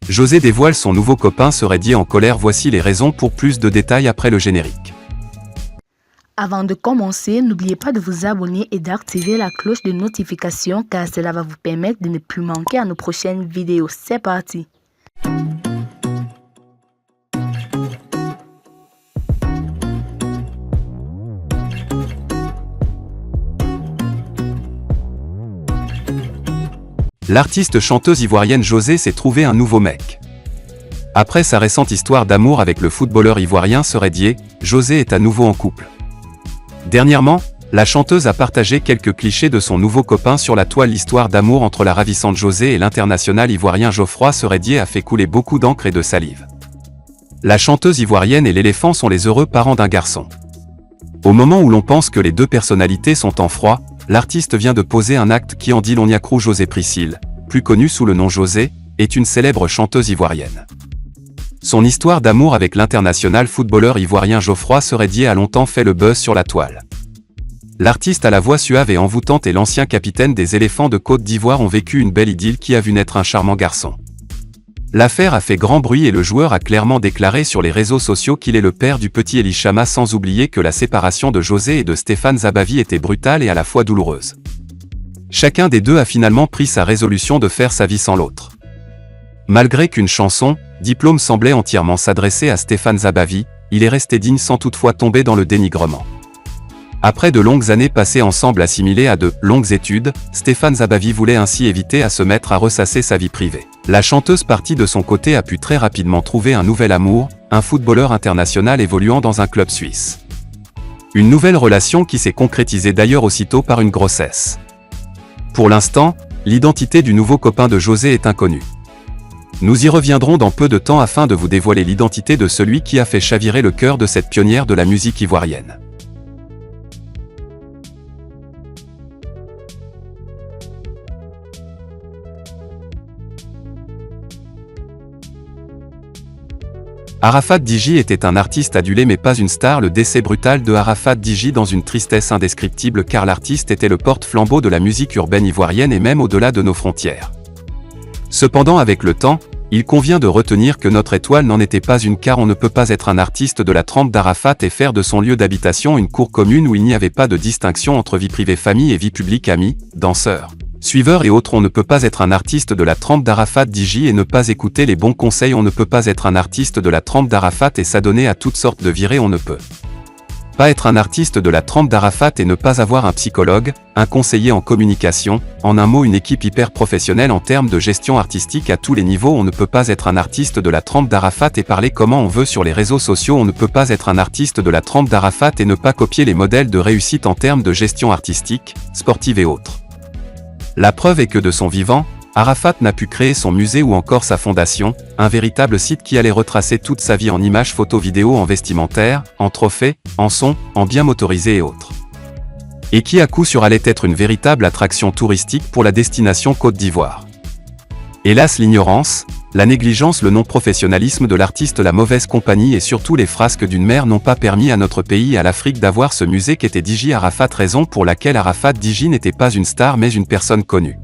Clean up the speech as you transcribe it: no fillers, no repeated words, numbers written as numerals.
José dévoile son nouveau copain serait Dié en colère. Voici les raisons pour plus de détails après le générique. Avant de commencer, n'oubliez pas de vous abonner et d'activer la cloche de notification car cela va vous permettre de ne plus manquer à nos prochaines vidéos. C'est parti! L'artiste chanteuse ivoirienne José s'est trouvé un nouveau mec. Après sa récente histoire d'amour avec le footballeur ivoirien Serai Dié, José est à nouveau en couple. Dernièrement, la chanteuse a partagé quelques clichés de son nouveau copain sur la toile. L'histoire d'amour entre la ravissante José et l'international ivoirien Geoffroy Serai Dié a fait couler beaucoup d'encre et de salive. La chanteuse ivoirienne et l'éléphant sont les heureux parents d'un garçon. Au moment où l'on pense que les deux personnalités sont en froid, l'artiste vient de poser un acte qui en dit long. Niakrou. José Priscille, plus connue sous le nom José, est une célèbre chanteuse ivoirienne. Son histoire d'amour avec l'international footballeur ivoirien Geoffroy Serai Dié a longtemps fait le buzz sur la toile. L'artiste à la voix suave et envoûtante et l'ancien capitaine des éléphants de Côte d'Ivoire ont vécu une belle idylle qui a vu naître un charmant garçon. L'affaire a fait grand bruit et le joueur a clairement déclaré sur les réseaux sociaux qu'il est le père du petit Elishama, sans oublier que la séparation de José et de Stéphane Zabavi était brutale et à la fois douloureuse. Chacun des deux a finalement pris sa résolution de faire sa vie sans l'autre. Malgré qu'une chanson, Diplôme, semblait entièrement s'adresser à Stéphane Zabavi, il est resté digne sans toutefois tomber dans le dénigrement. Après de longues années passées ensemble assimilées à de longues études, Stéphane Zabavi voulait ainsi éviter à se mettre à ressasser sa vie privée. La chanteuse partie de son côté a pu très rapidement trouver un nouvel amour, un footballeur international évoluant dans un club suisse. Une nouvelle relation qui s'est concrétisée d'ailleurs aussitôt par une grossesse. Pour l'instant, l'identité du nouveau copain de José est inconnue. Nous y reviendrons dans peu de temps afin de vous dévoiler l'identité de celui qui a fait chavirer le cœur de cette pionnière de la musique ivoirienne. Arafat Digi était un artiste adulé mais pas une star. Le décès brutal de Arafat Digi dans une tristesse indescriptible car l'artiste était le porte-flambeau de la musique urbaine ivoirienne et même au-delà de nos frontières. Cependant, avec le temps, il convient de retenir que notre étoile n'en était pas une car on ne peut pas être un artiste de la trempe d'Arafat et faire de son lieu d'habitation une cour commune où il n'y avait pas de distinction entre vie privée, famille et vie publique, amis, danseurs, suiveurs et autres. On ne peut pas être un artiste de la trempe d'Arafat Digi et ne pas écouter les bons conseils. On ne peut pas être un artiste de la trempe d'Arafat et s'adonner à toutes sortes de virées. On ne peut pas être un artiste de la trempe d'Arafat et ne pas avoir un psychologue, un conseiller en communication, en un mot une équipe hyper professionnelle en termes de gestion artistique à tous les niveaux. On ne peut pas être un artiste de la trempe d'Arafat et parler comment on veut sur les réseaux sociaux. On ne peut pas être un artiste de la trempe d'Arafat et ne pas copier les modèles de réussite en termes de gestion artistique, sportive et autres. La preuve est que de son vivant, Arafat n'a pu créer son musée ou encore sa fondation, un véritable site qui allait retracer toute sa vie en images, photos, vidéos, en vestimentaire, en trophées, en son, en biens motorisés et autres. Et qui à coup sûr allait être une véritable attraction touristique pour la destination Côte d'Ivoire. Hélas, l'ignorance, la négligence, le non-professionnalisme de l'artiste, la mauvaise compagnie et surtout les frasques d'une mère n'ont pas permis à notre pays et à l'Afrique d'avoir ce musée qu'était Digi Arafat, raison pour laquelle Arafat Digi n'était pas une star mais une personne connue.